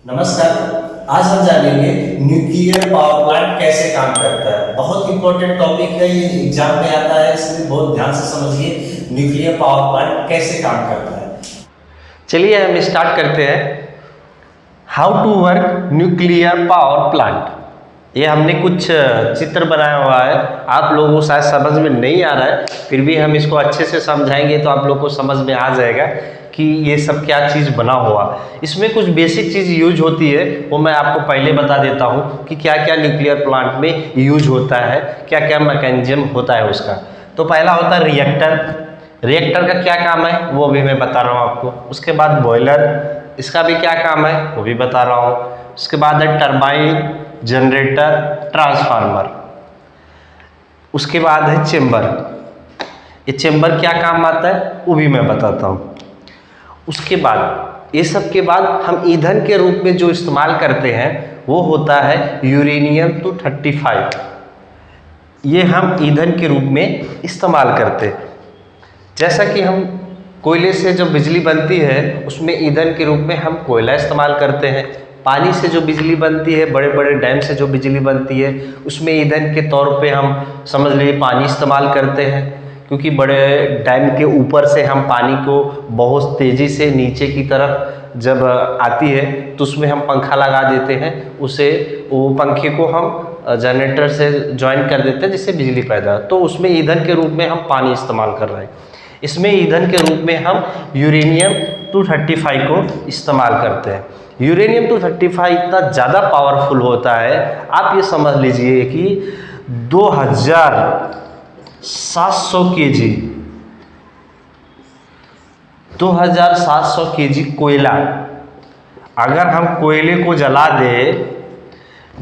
नमस्कार। आज हम जानेंगे न्यूक्लियर पावर प्लांट कैसे काम करता है। बहुत इंपॉर्टेंट टॉपिक है, ये एग्जाम में आता है, इसलिए बहुत ध्यान से समझिए न्यूक्लियर पावर प्लांट कैसे काम करता है। चलिए हम स्टार्ट करते हैं। How to work nuclear power plant. ये हमने कुछ चित्र बनाया हुआ है, आप लोगों को शायद समझ में नहीं आ रहा है, फिर भी हम इसको अच्छे से समझाएंगे तो आप लोगों को समझ में आ जाएगा कि ये सब क्या चीज़ बना हुआ। इसमें कुछ बेसिक चीज़ यूज होती है, वो मैं आपको पहले बता देता हूँ कि क्या क्या न्यूक्लियर प्लांट में यूज होता है, क्या क्या मैकेनिज्म होता है उसका। तो पहला होता है रिएक्टर। रिएक्टर का क्या काम है वो भी मैं बता रहा हूँ आपको। उसके बाद बॉयलर, इसका भी क्या काम है वो भी बता रहा हूँ। उसके बाद है टरबाइन, जनरेटर, ट्रांसफार्मर। उसके बाद है चेंबर। ये चेंबर क्या काम आता है वो भी मैं बताता हूँ। उसके बाद ये सब के बाद हम ईंधन के रूप में जो इस्तेमाल करते हैं वो होता है यूरेनियम 235। ये हम ईंधन के रूप में इस्तेमाल करते हैं। जैसा कि हम कोयले से जो बिजली बनती है उसमें ईंधन के रूप में हम कोयला इस्तेमाल करते हैं। पानी से जो बिजली बनती है, बड़े बड़े डैम से जो बिजली बनती है, उसमें ईंधन के तौर पे हम समझ लीजिए पानी इस्तेमाल करते हैं, क्योंकि बड़े डैम के ऊपर से हम पानी को बहुत तेज़ी से नीचे की तरफ जब आती है तो उसमें हम पंखा लगा देते हैं, उसे वो पंखे को हम जनरेटर से ज्वाइन कर देते हैं जिससे बिजली पैदा। तो उसमें ईंधन के रूप में हम पानी इस्तेमाल कर रहे हैं। इसमें ईंधन के रूप में हम यूरेनियम 235 को इस्तेमाल करते हैं। यूरेनियम 235 इतना ज़्यादा पावरफुल होता है, आप ये समझ लीजिए कि 2700 केजी 2700 केजी कोयला, अगर हम कोयले को जला दें,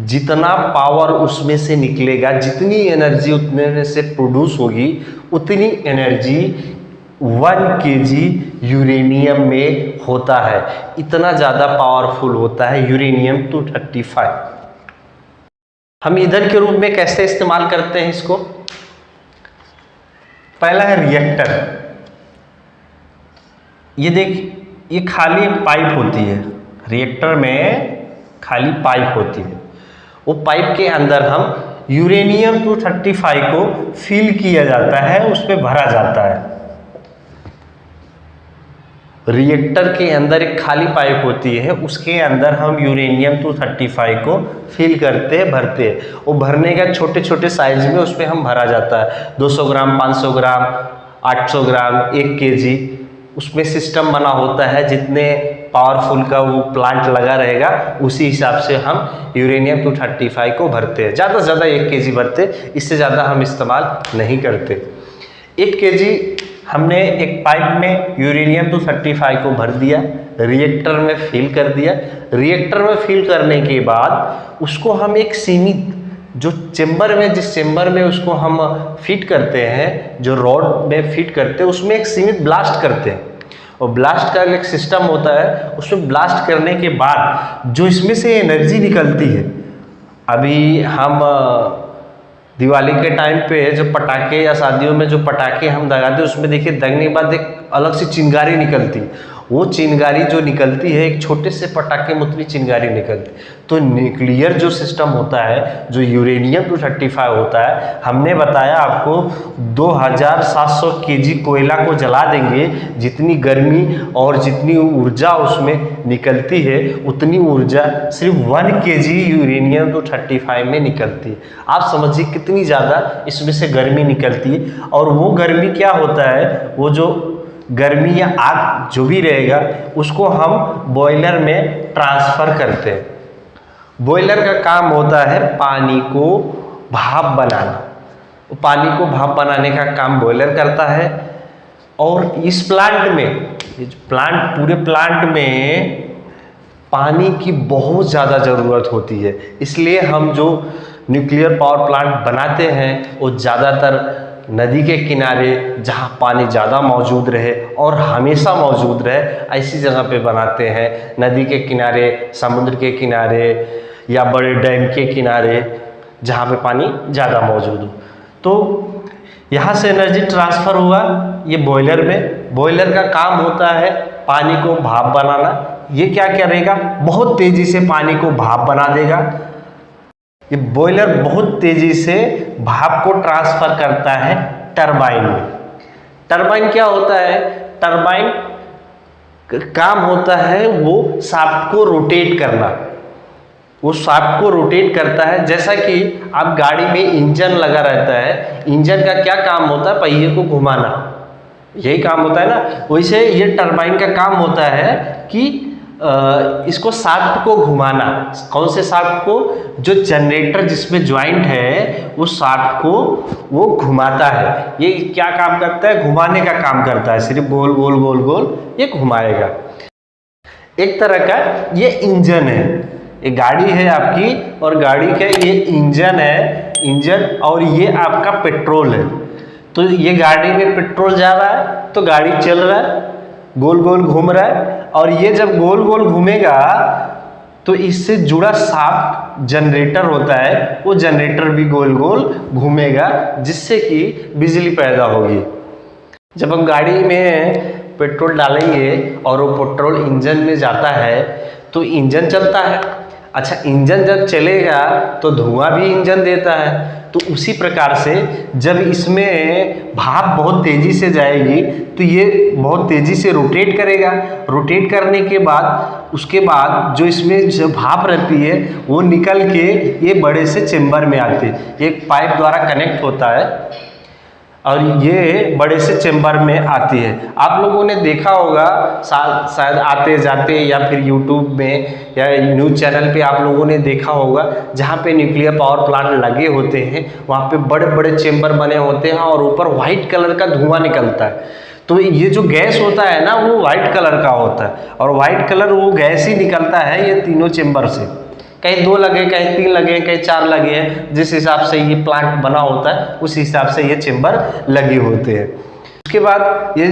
जितना पावर उसमें से निकलेगा, जितनी एनर्जी उतने से प्रोड्यूस होगी, उतनी एनर्जी 1 केजी यूरेनियम में होता है। इतना ज़्यादा पावरफुल होता है यूरेनियम 235। हम ईंधन के रूप में कैसे इस्तेमाल करते हैं इसको। पहला है रिएक्टर। ये देख, ये खाली पाइप होती है, रिएक्टर में खाली पाइप होती है। वो पाइप के अंदर हम यूरेनियम 235 को फिल किया जाता है, उसमें भरा जाता है। रिएक्टर के अंदर एक खाली पाइप होती है, उसके अंदर हम यूरेनियम 235 को फिल करते हैं, भरते हैं। वो भरने का छोटे छोटे साइज में उसमें हम भरा जाता है, 200 ग्राम, 500 ग्राम, 800 ग्राम, 1 केजी। उसमें सिस्टम बना होता है, जितने पावरफुल का वो प्लांट लगा रहेगा उसी हिसाब से हम यूरेनियम 235 को भरते हैं। ज़्यादा से ज़्यादा 1 केजी भरते, इससे ज़्यादा हम इस्तेमाल नहीं करते। 1 केजी हमने एक पाइप में यूरेनियम 235 को भर दिया, रिएक्टर में फिल कर दिया। रिएक्टर में फिल करने के बाद उसको हम एक सीमित जो चेंबर में, जिस चेंबर में उसको हम फिट करते हैं, जो रॉड में फिट करते हैं, उसमें एक सीमित ब्लास्ट करते हैं। और ब्लास्ट का एक सिस्टम होता है, उसमें ब्लास्ट करने के बाद जो इसमें से एनर्जी निकलती है, अभी हम दिवाली के टाइम पे जो पटाखे या शादियों में जो पटाखे हम दगाते हैं, उसमें देखिए दगने के बाद एक अलग सी चिंगारी निकलती, वो चिंगारी जो निकलती है, एक छोटे से पटाखे में उतनी चिंगारी निकलती। तो न्यूक्लियर जो सिस्टम होता है, जो यूरेनियम 235 होता है, हमने बताया आपको 2700 केजी कोयला को जला देंगे, जितनी गर्मी और जितनी ऊर्जा उसमें निकलती है, उतनी ऊर्जा सिर्फ 1 केजी यूरेनियम 235 में निकलती है। आप समझिए कितनी ज़्यादा इसमें से गर्मी निकलती है। और वो गर्मी क्या होता है, वो जो गर्मी या आग जो भी रहेगा उसको हम बॉयलर में ट्रांसफ़र करते हैं। बॉयलर का काम होता है पानी को भाप बनाना। पानी को भाप बनाने का काम बॉयलर करता है। और इस प्लांट में, ये जो प्लांट, पूरे प्लांट में पानी की बहुत ज़्यादा ज़रूरत होती है। इसलिए हम जो न्यूक्लियर पावर प्लांट बनाते हैं वो ज़्यादातर नदी के किनारे, जहाँ पानी ज़्यादा मौजूद रहे और हमेशा मौजूद रहे, ऐसी जगह पे बनाते हैं। नदी के किनारे, समुद्र के किनारे या बड़े डैम के किनारे, जहाँ पे पानी ज़्यादा मौजूद हो। तो यहाँ से एनर्जी ट्रांसफ़र हुआ ये बॉयलर में। बॉयलर का काम होता है पानी को भाप बनाना। ये क्या करेगा, बहुत तेजी से पानी को भाप बना देगा। ये बॉयलर बहुत तेजी से भाप को ट्रांसफर करता है टरबाइन में। टरबाइन क्या होता है, टरबाइन काम होता है वो शाफ्ट को रोटेट करना, वो शाफ्ट को रोटेट करता है। जैसा कि आप गाड़ी में इंजन लगा रहता है, इंजन का क्या काम होता है, पहिए को घुमाना, यही काम होता है ना। वैसे ये टरबाइन का काम होता है कि इसको शाफ्ट को घुमाना। कौन से शाफ्ट को, जो जनरेटर जिसमें ज्वाइंट है उस शाफ्ट को वो घुमाता है। ये क्या काम करता है, घुमाने का काम करता है, सिर्फ गोल गोल गोल गोल ये घुमाएगा। एक तरह का ये इंजन है, ये गाड़ी है आपकी और गाड़ी का ये इंजन है, इंजन, और ये आपका पेट्रोल है। तो ये गाड़ी में पेट्रोल जा रहा है तो गाड़ी चल रहा है, गोल गोल घूम रहा है, और ये जब गोल गोल घूमेगा तो इससे जुड़ा शाफ्ट जनरेटर होता है, वो जनरेटर भी गोल गोल घूमेगा, जिससे कि बिजली पैदा होगी। जब हम गाड़ी में पेट्रोल डालेंगे और वो पेट्रोल इंजन में जाता है तो इंजन चलता है। अच्छा, इंजन जब चलेगा तो धुआं भी इंजन देता है। तो उसी प्रकार से जब इसमें भाप बहुत तेजी से जाएगी तो ये बहुत तेजी से रोटेट करेगा। रोटेट करने के बाद उसके बाद जो इसमें जो भाप रहती है वो निकल के ये बड़े से चेम्बर में आती है, एक पाइप द्वारा कनेक्ट होता है और ये बड़े से चेम्बर में आती है। आप लोगों ने देखा होगा शायद आते जाते या फिर यूट्यूब में या न्यूज़ चैनल पे आप लोगों ने देखा होगा, जहाँ पे न्यूक्लियर पावर प्लांट लगे होते हैं वहाँ पे बड़े बड़े चेम्बर बने होते हैं और ऊपर वाइट कलर का धुआं निकलता है। तो ये जो गैस होता है ना वो वाइट कलर का होता है, और वाइट कलर वो गैस ही निकलता है ये तीनों चेम्बर से। कहीं 2 लगे, कहीं 3 लगे, कहीं 4 लगे हैं, जिस हिसाब से ये प्लांट बना होता है उस हिसाब से ये चेम्बर लगे होते हैं। उसके बाद ये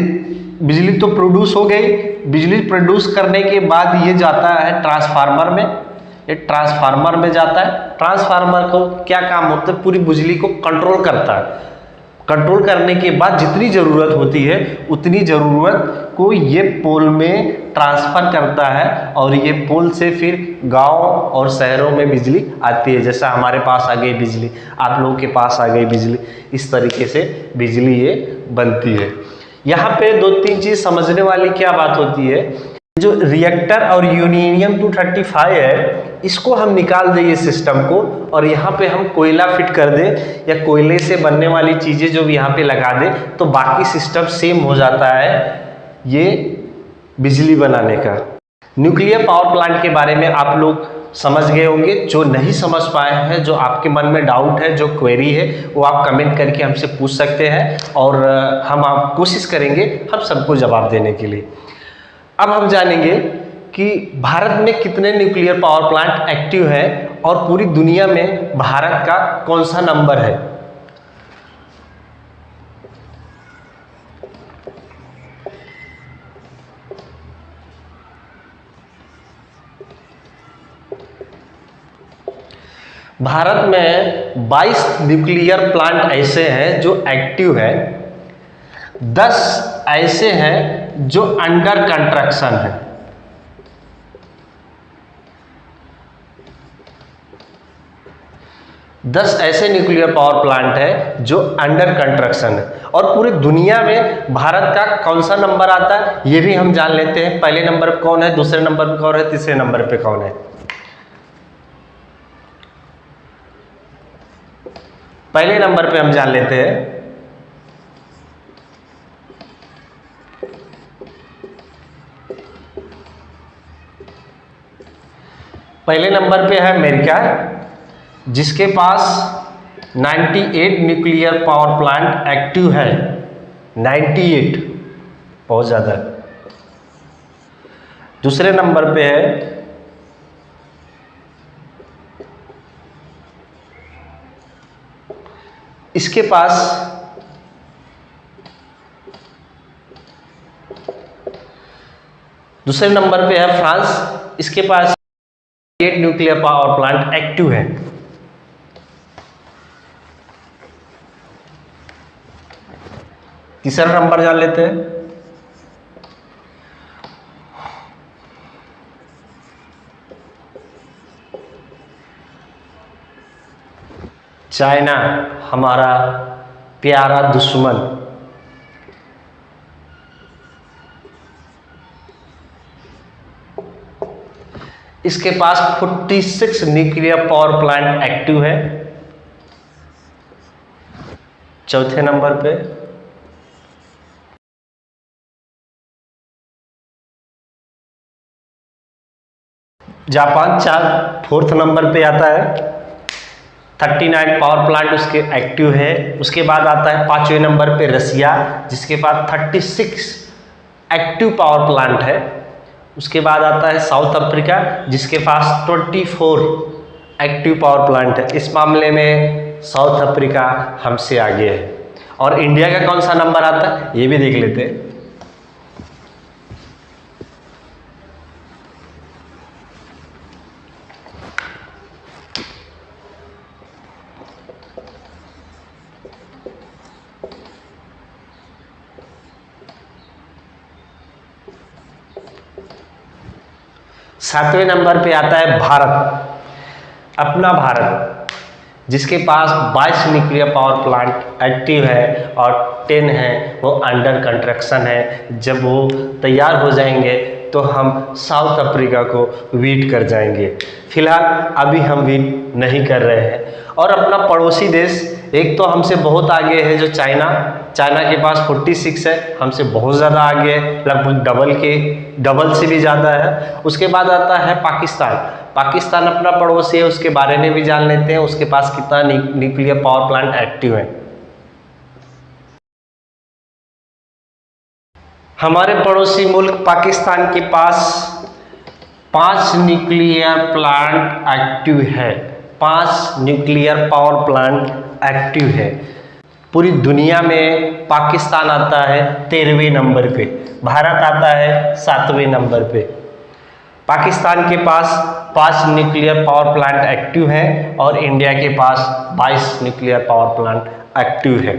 बिजली तो प्रोड्यूस हो गई, बिजली प्रोड्यूस करने के बाद ये जाता है ट्रांसफार्मर में। ये ट्रांसफार्मर में जाता है, ट्रांसफार्मर को क्या काम होता है, पूरी बिजली को कंट्रोल करता है। कंट्रोल करने के बाद जितनी ज़रूरत होती है उतनी ज़रूरत को ये पोल में ट्रांसफ़र करता है, और ये पोल से फिर गांव और शहरों में बिजली आती है। जैसा हमारे पास आ गई बिजली, आप लोगों के पास आ गई बिजली, इस तरीके से बिजली ये बनती है। यहाँ पे 2-3 चीज़ समझने वाली क्या बात होती है, जो रिएक्टर और यूरेनियम 235 है इसको हम निकाल दें ये सिस्टम को, और यहाँ पे हम कोयला फिट कर दें या कोयले से बनने वाली चीज़ें जो यहाँ पे लगा दें, तो बाकी सिस्टम सेम हो जाता है ये बिजली बनाने का। न्यूक्लियर पावर प्लांट के बारे में आप लोग समझ गए होंगे। जो नहीं समझ पाए हैं, जो आपके मन में डाउट है, जो क्वेरी है, वो आप कमेंट करके हमसे पूछ सकते हैं और हम आप कोशिश करेंगे हम सबको जवाब देने के लिए। अब हम जानेंगे कि भारत में कितने न्यूक्लियर पावर प्लांट एक्टिव है और पूरी दुनिया में भारत का कौन सा नंबर है। भारत में 22 न्यूक्लियर प्लांट ऐसे हैं जो एक्टिव है, 10 ऐसे हैं जो अंडर कंस्ट्रक्शन है। 10 ऐसे न्यूक्लियर पावर प्लांट है जो अंडर कंस्ट्रक्शन है। और पूरी दुनिया में भारत का कौन सा नंबर आता है ये भी हम जान लेते हैं। पहले नंबर पे कौन है, दूसरे नंबर पे कौन है, तीसरे नंबर पे कौन है। पहले नंबर पे हम जान लेते हैं पहले नंबर पे है अमेरिका, जिसके पास 98 न्यूक्लियर पावर प्लांट एक्टिव है। 98, बहुत ज़्यादा। दूसरे नंबर पे है इसके पास दूसरे नंबर पे है फ्रांस, इसके पास 8 न्यूक्लियर पावर प्लांट एक्टिव है। तीसरा नंबर जान लेते हैं चाइना हमारा प्यारा दुश्मन। इसके पास 46 न्यूक्लियर पावर प्लांट एक्टिव है। चौथे नंबर पे जापान फोर्थ नंबर पे आता है, 39 पावर प्लांट उसके एक्टिव है। उसके बाद आता है 5वें नंबर पे रसिया, जिसके पास 36 एक्टिव पावर प्लांट है। उसके बाद आता है साउथ अफ्रीका, जिसके पास 24 एक्टिव पावर प्लांट है। इस मामले में साउथ अफ्रीका हमसे आगे है। और इंडिया का कौन सा नंबर आता है ये भी देख लेते हैं। सातवें नंबर पे आता है भारत, अपना भारत, जिसके पास 22 न्यूक्लियर पावर प्लांट एक्टिव है और 10 है वो अंडर कंस्ट्रक्शन है। जब वो तैयार हो जाएंगे तो हम साउथ अफ्रीका को बीट कर जाएंगे। फिलहाल अभी हम बीट नहीं कर रहे हैं। और अपना पड़ोसी देश एक तो हमसे बहुत आगे है जो चाइना के पास 46 है, हमसे बहुत ज़्यादा आगे है, लगभग डबल से भी ज़्यादा है। उसके बाद आता है पाकिस्तान अपना पड़ोसी है, उसके बारे में भी जान लेते हैं। उसके पास कितना न्यूक्लियर पावर प्लांट एक्टिव है। हमारे पड़ोसी मुल्क पाकिस्तान के पास 5 न्यूक्लियर प्लांट एक्टिव है, 5 न्यूक्लियर पावर प्लांट एक्टिव है। पूरी दुनिया में पाकिस्तान आता है 13वें नंबर पे, भारत आता है 7वें नंबर पे। पाकिस्तान के पास 5 न्यूक्लियर पावर प्लांट एक्टिव है और इंडिया के पास 22 न्यूक्लियर पावर प्लांट एक्टिव है।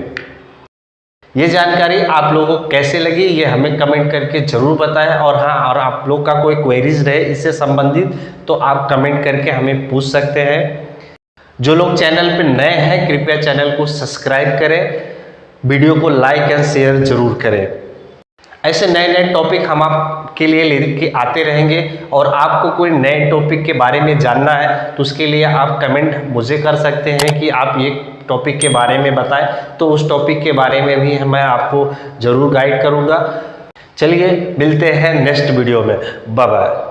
ये जानकारी आप लोगों को कैसे लगी ये हमें कमेंट करके ज़रूर बताएं। और हाँ, और आप लोग का कोई क्वेरीज रहे इससे संबंधित तो आप कमेंट करके हमें पूछ सकते हैं। जो लोग चैनल पे नए हैं कृपया चैनल को सब्सक्राइब करें, वीडियो को लाइक एंड शेयर जरूर करें। ऐसे नए नए टॉपिक हम आपके लिए लेके आते रहेंगे। और आपको कोई नए टॉपिक के बारे में जानना है तो उसके लिए आप कमेंट मुझे कर सकते हैं कि आप ये टॉपिक के बारे में बताएं, तो उस टॉपिक के बारे में भी मैं आपको ज़रूर गाइड करूँगा। चलिए मिलते हैं नेक्स्ट वीडियो में, बाय बाय।